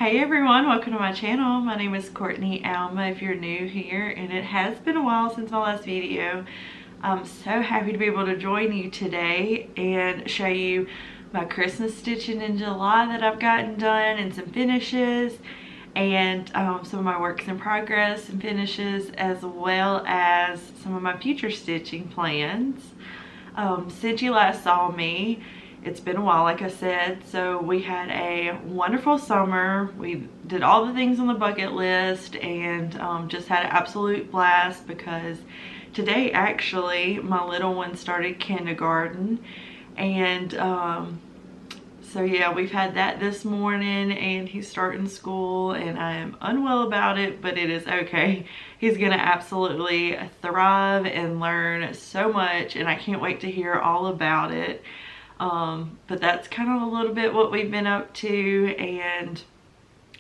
Hey everyone, welcome to my channel. My name is Courtney Alma if you're new here, and it has been a while since my last video. I'm so happy to be able to join you today and show you my Christmas stitching in July that I've gotten done and some finishes, and some of my works in progress and finishes, as well as some of my future stitching plans. Since you last saw me, it's been a while, like I said. So we had a wonderful summer. We did all the things on the bucket list and just had an absolute blast, because today actually my little one started kindergarten. And so yeah, we've had that this morning, and he's starting school, and I am unwell about it, but it is okay. He's gonna absolutely thrive and learn so much, and I can't wait to hear all about it. But that's kind of a little bit what we've been up to, and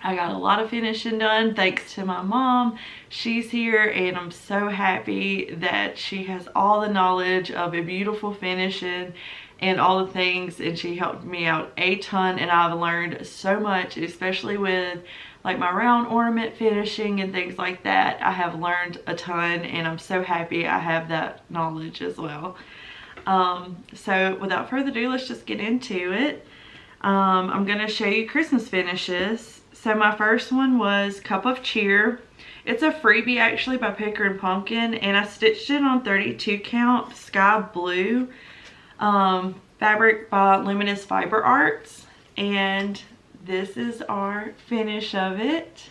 I got a lot of finishing done thanks to my mom. She's here, and I'm so happy that she has all the knowledge of a beautiful finishing and all the things, and she helped me out a ton, and I've learned so much, especially with like my round ornament finishing and things like that. I have learned a ton, and I'm so happy I have that knowledge as well. So without further ado, let's just get into it. I'm going to show you Christmas finishes. So my first one was Cup of Cheer. It's a freebie actually by Picker and Pumpkin, and I stitched it on 32 count sky blue fabric by Luminous Fiber Arts, and this is our finish of it.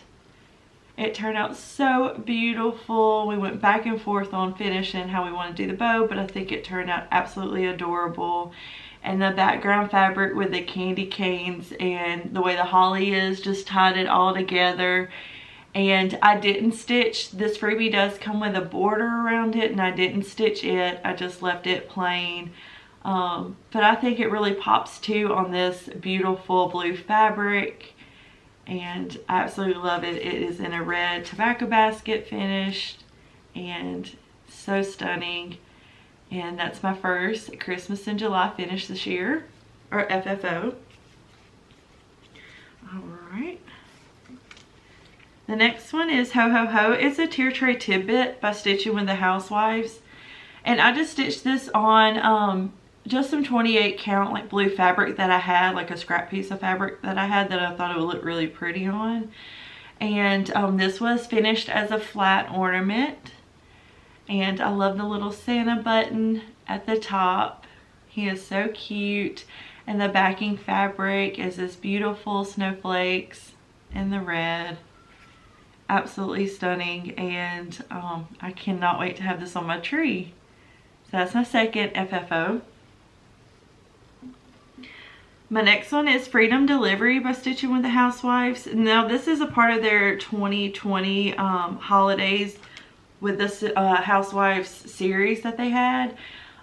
It turned out so beautiful. We went back and forth on finishing how we want to do the bow, but I think it turned out absolutely adorable. And the background fabric with the candy canes and the way the holly is just tied it all together. And I didn't stitch, this freebie does come with a border around it, and I didn't stitch it. I just left it plain. But I think it really pops too on this beautiful blue fabric, and I absolutely love it. It is in a red tobacco basket finished, and so stunning. And that's my first Christmas in July finish this year, or FFO. Alright. The next one is Ho Ho Ho. It's a tier tray tidbit by Stitching with the Housewives. And I just stitched this on just some 28 count like blue fabric that I had, like a scrap piece of fabric that I had that I thought it would look really pretty on. And this was finished as a flat ornament, and I love the little Santa button at the top. He is so cute, and the backing fabric is this beautiful snowflakes in the red. Absolutely stunning, and I cannot wait to have this on my tree. So that's my second FFO. My next one is Freedom Delivery by Stitching with the Housewives. Now this is a part of their 2020 holidays with this Housewives series that they had.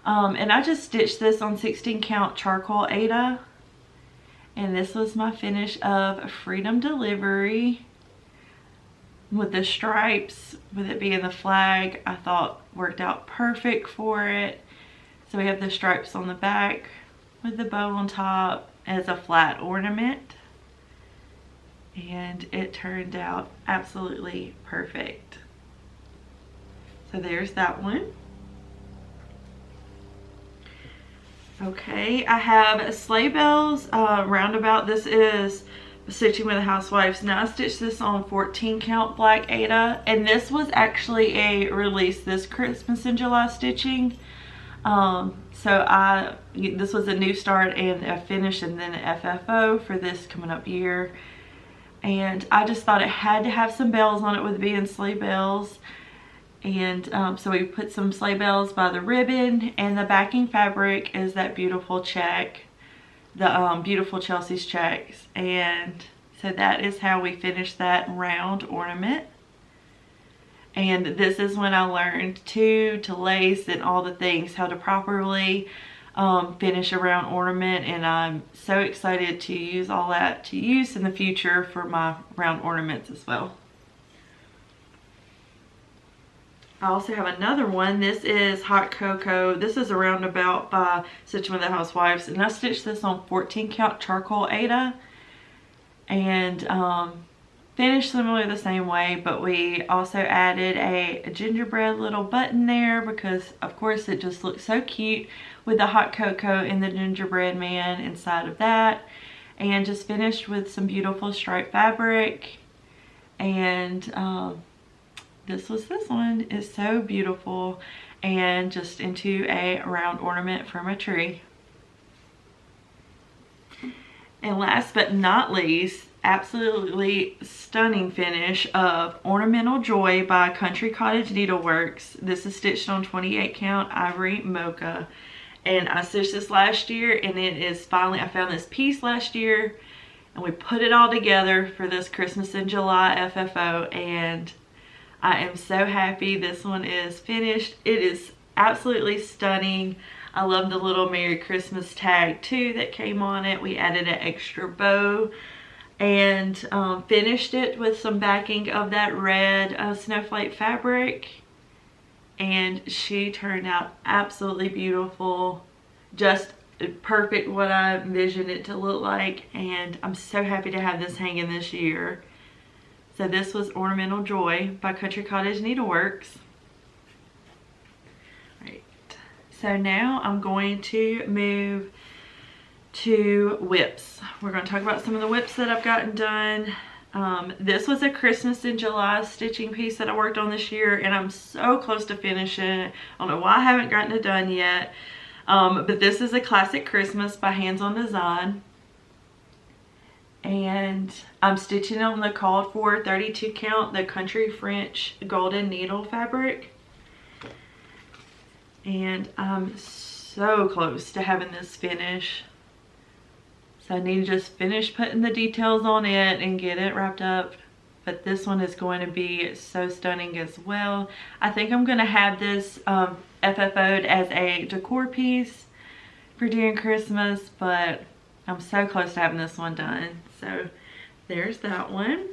And I just stitched this on 16 count charcoal Aida. And this was my finish of Freedom Delivery with the stripes, with it being the flag. I thought worked out perfect for it. So we have the stripes on the back with the bow on top as a flat ornament, and it turned out absolutely perfect. So there's that one. Okay, I have Sleigh Bells Roundabout. This is Stitching with the Housewives. Now I stitched this on 14 count black Aida, and this was actually a release this Christmas in July stitching. So this was a new start and a finish, and then an FFO for this coming up year. And I just thought it had to have some bells on it with being sleigh bells. And so we put some sleigh bells by the ribbon, and the backing fabric is that beautiful check, the beautiful Chelsea's checks. And so that is how we finished that round ornament. And this is when I learned to lace and all the things, how to properly finish a round ornament. And I'm so excited to use all that to use in the future for my round ornaments as well. I also have another one. This is Hot Cocoa. This is a roundabout by Stitching with the Housewives, and I stitched this on 14 count charcoal Aida. and finished similarly the same way, but we also added a gingerbread little button there because of course it just looks so cute with the hot cocoa and the gingerbread man inside of that. And just finished with some beautiful striped fabric, and this one is so beautiful, and just into a round ornament from a tree. And last but not least, absolutely stunning finish of Ornamental Joy by Country Cottage Needleworks. This is stitched on 28 count ivory mocha, and I stitched this last year, and it is finally, I found this piece last year and we put it all together for this Christmas in July FFO, and I am so happy this one is finished. It is absolutely stunning. I love the little Merry Christmas tag too that came on it. We added an extra bow and finished it with some backing of that red snowflake fabric, and she turned out absolutely beautiful, just perfect what I envisioned it to look like, and I'm so happy to have this hanging this year. So this was Ornamental Joy by Country Cottage Needleworks. Right. So now I'm going to move to whips. We're going to talk about some of the whips that I've gotten done. This was a Christmas in July stitching piece that I worked on this year, and I'm so close to finishing it. I don't know why I haven't gotten it done yet. But this is a Classic Christmas by Hands On Design. And I'm stitching on the called for 32 count, the Country French golden needle fabric. And I'm so close to having this finish. So I need to just finish putting the details on it and get it wrapped up. But this one is going to be so stunning as well. I think I'm going to have this FFO'd as a decor piece for during Christmas, but I'm so close to having this one done. So there's that one.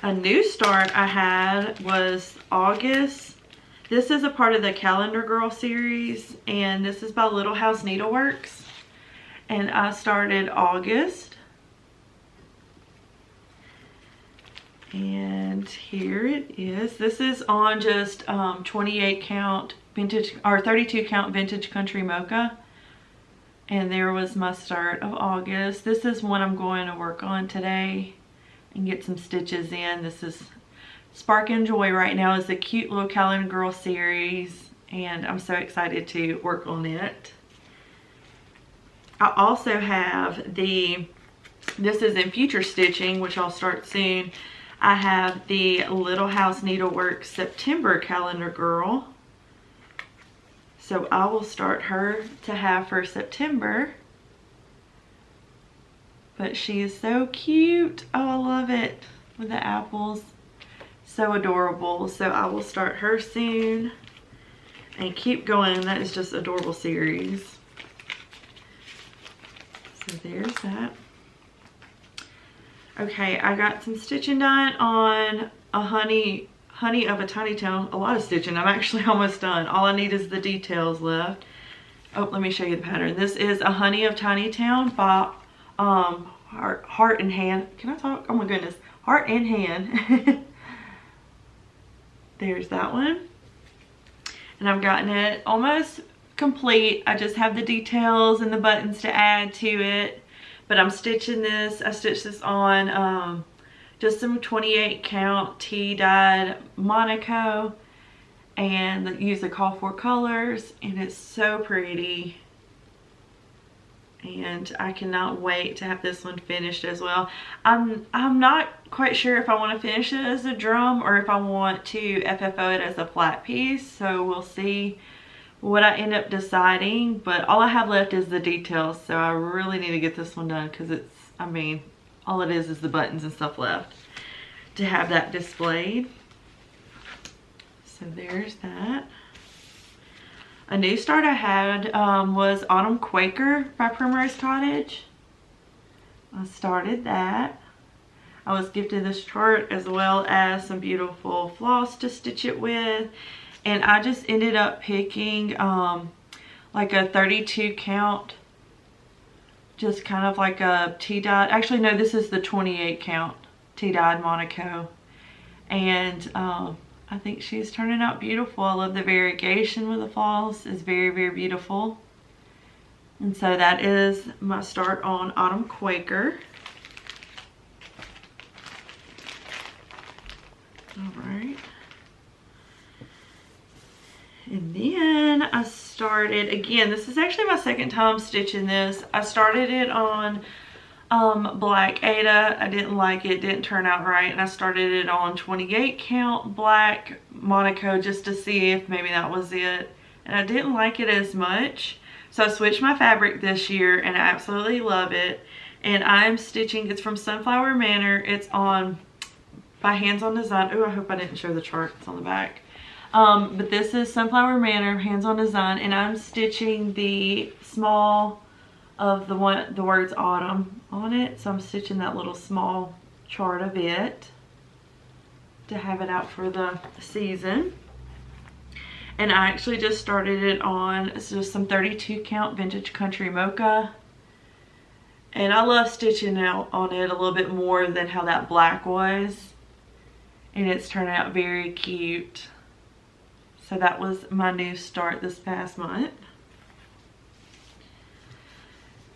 A new start I had was August. This is a part of the Calendar Girl series, and this is by Little House Needleworks. And I started August. And here it is. This is on just 28 count vintage, or 32 count vintage country mocha. And there was my start of August. This is one I'm going to work on today and get some stitches in. This is Spark and Joy right now, is the cute little Calendar Girl series, and I'm so excited to work on it. I also have this is in future stitching, which I'll start soon. I have the Little House Needleworks September Calendar Girl. So I will start her to have for September. But she is so cute. Oh, I love it with the apples. So adorable. So I will start her soon and keep going. That is just adorable series. So there's that. Okay, I got some stitching done on a honey of a Tiny Town. A lot of stitching. I'm actually almost done. All I need is the details left. Oh, let me show you the pattern. This is a Honey of Tiny Town by Heart and Hand. Can I talk? Oh my goodness. Heart and Hand. There's that one. And I've gotten it almost complete. I just have the details and the buttons to add to it. But I'm stitching this. I stitched this on just some 28 count tea dyed Monaco, and use the call for colors, and it's so pretty. And I cannot wait to have this one finished as well. I'm not quite sure if I want to finish it as a drum or if I want to FFO it as a flat piece, so we'll see what I end up deciding. But all I have left is the details, so I really need to get this one done, because it's, I mean, all it is the buttons and stuff left to have that displayed. So there's that. A new start I had was Autumn Quaker by Primrose Cottage. I started that. I was gifted this chart as well as some beautiful floss to stitch it with. And I just ended up picking like a 32 count just kind of like a tea-dyed, actually no, this is the 28 count tea-dyed Monaco. And I think she's turning out beautiful. I love the variegation with the floss. It's very, very beautiful. And so that is my start on Autumn Quaker. All right. And then I started, again, this is actually my second time stitching this. I started it on black Ada. I didn't like it, didn't turn out right. And I started it on 28 count black Monaco just to see if maybe that was it. And I didn't like it as much. So I switched my fabric this year and I absolutely love it. And I'm stitching, it's from Sunflower Manor. It's on by Hands On Design. Oh, I hope I didn't show the chart. It's on the back. But this is Sunflower Manor, Hands On Design, and I'm stitching the small of the words autumn on it. So I'm stitching that little small chart of it to have it out for the season. And I actually just started it on, it's just some 32 count Vintage Country Mocha. And I love stitching out on it a little bit more than how that black was. And it's turned out very cute. So that was my new start this past month.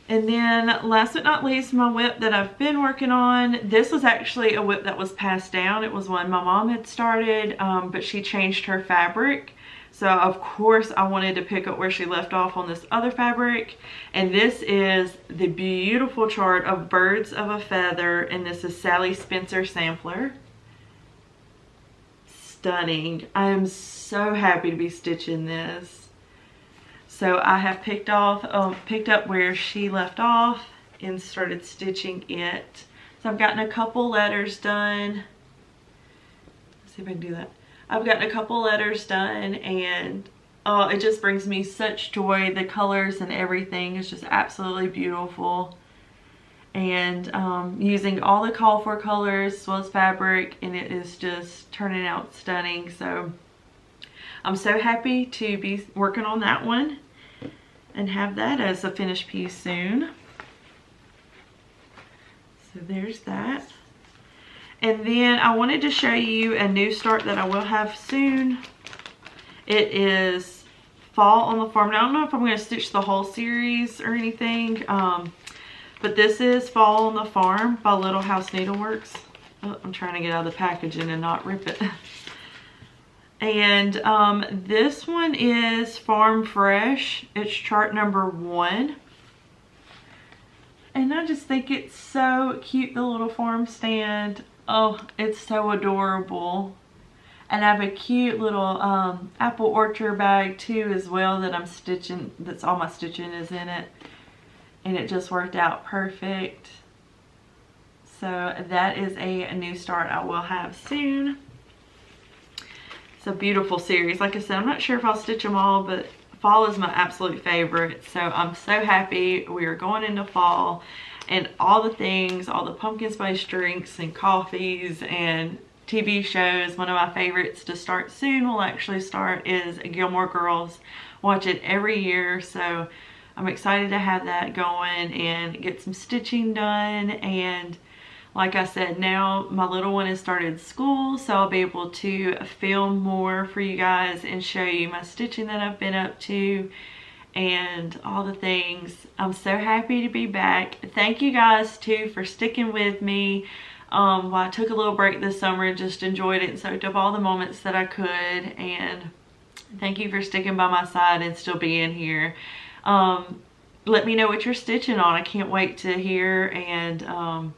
And then last but not least, my whip that I've been working on. This was actually a whip that was passed down. It was one my mom had started, but she changed her fabric. So of course I wanted to pick up where she left off on this other fabric. And this is the beautiful chart of Birds of a Feather. And this is Sally Spencer Sampler. Stunning. I am so happy to be stitching this. So I have picked up where she left off and started stitching it. So I've gotten a couple letters done. Let's see if I can do that. I've gotten a couple letters done, and oh, it just brings me such joy. The colors and everything is just absolutely beautiful. And using all the call for colors as well as fabric, and it is just turning out stunning. So I'm so happy to be working on that one and have that as a finished piece soon. So there's that. And then I wanted to show you a new start that I will have soon. It is Fall on the Farm. Now, I don't know if I'm going to stitch the whole series or anything. But this is Fall on the Farm by Little House Needleworks. Oh, I'm trying to get out of the packaging and not rip it. And this one is Farm Fresh. It's chart number 1. And I just think it's so cute, the little farm stand. Oh, it's so adorable. And I have a cute little apple orchard bag too as well that I'm stitching. That's all my stitching is in it. And it just worked out perfect. So that is a new start I will have soon. It's a beautiful series. Like I said, I'm not sure if I'll stitch them all, but fall is my absolute favorite. So I'm so happy we are going into fall, and all the things, all the pumpkin spice drinks and coffees and TV shows. One of my favorites to start soon will actually start is Gilmore Girls. Watch it every year. So I'm excited to have that going and get some stitching done. And like I said, now my little one has started school, so I'll be able to film more for you guys and show you my stitching that I've been up to and all the things. I'm so happy to be back. Thank you guys too for sticking with me while I took a little break this summer and just enjoyed it and soaked up all the moments that I could. And thank you for sticking by my side and still being here. Let me know what you're stitching on. I can't wait to hear, and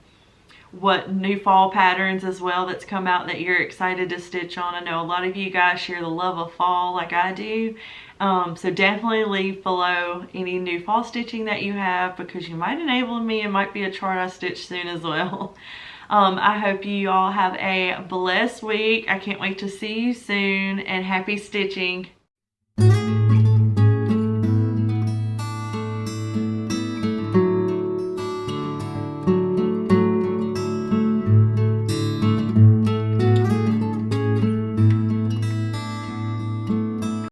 what new fall patterns as well that's come out that you're excited to stitch on. I know a lot of you guys share the love of fall like I do. So definitely leave below any new fall stitching that you have, because you might enable me. It might be a chart I stitch soon as well. I hope you all have a blessed week. I can't wait to see you soon, and happy stitching.